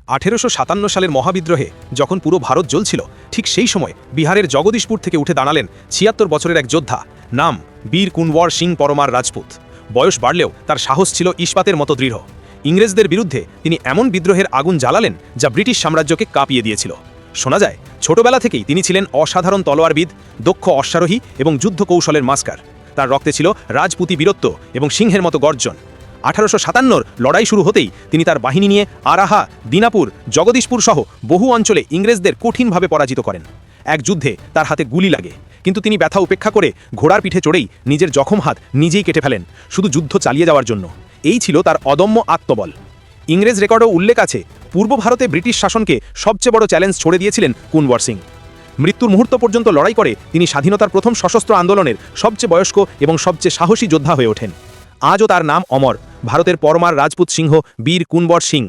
1857 সালের মহাবিদ্রোহে যখন পুরো ভারত জ্বলছিল, ঠিক সেই সময় বিহারের জগদীশপুর থেকে উঠে দাঁড়ালেন ৭৬ বছরের এক যোদ্ধা, নাম বীর কুনওয়ার সিং পরমার রাজপুত। বয়স বাড়লেও তার সাহস ছিল ইস্পাতের মতো দৃঢ়। ইংরেজদের বিরুদ্ধে তিনি এমন বিদ্রোহের আগুন জ্বালালেন যা ব্রিটিশ সাম্রাজ্যকে কাঁপিয়ে দিয়েছিল। শোনা যায়, ছোটবেলা থেকেই তিনি ছিলেন অসাধারণ তলোয়ারবিদ, দক্ষ অশ্বারোহী এবং যুদ্ধ কৌশলের মাস্টার। তার রক্তে ছিল রাজপুতি বীরত্ব এবং সিংহের মতো গর্জন। 1857 লড়াই শুরু হতেই তিনি তার বাহিনী নিয়ে আরাহা, দিনাপুর, জগদীশপুর সহ বহু অঞ্চলে ইংরেজদের কঠিনভাবে পরাজিত করেন। এক যুদ্ধে তার হাতে গুলি লাগে, কিন্তু তিনি ব্যথা উপেক্ষা করে ঘোড়ার পিঠে চড়েই নিজের জখম হাত নিজেই কেটে ফেলেন, শুধু যুদ্ধ চালিয়ে যাওয়ার জন্য। এই ছিল তার অদম্য আত্মবল। ইংরেজ রেকর্ডও উল্লেখ আছে, পূর্ব ভারতে ব্রিটিশ শাসনকে সবচেয়ে বড় চ্যালেঞ্জ ছড়ে দিয়েছিলেন কুনওয়ার সিং। মৃত্যুর মুহূর্ত পর্যন্ত লড়াই করে তিনি স্বাধীনতার প্রথম সশস্ত্র আন্দোলনের সবচেয়ে বয়স্ক এবং সবচেয়ে সাহসী যোদ্ধা হয়ে ওঠেন। আজও তার নাম অমর, ভারতের পরমার রাজপুত সিংহ বীর কুনওয়ার সিং।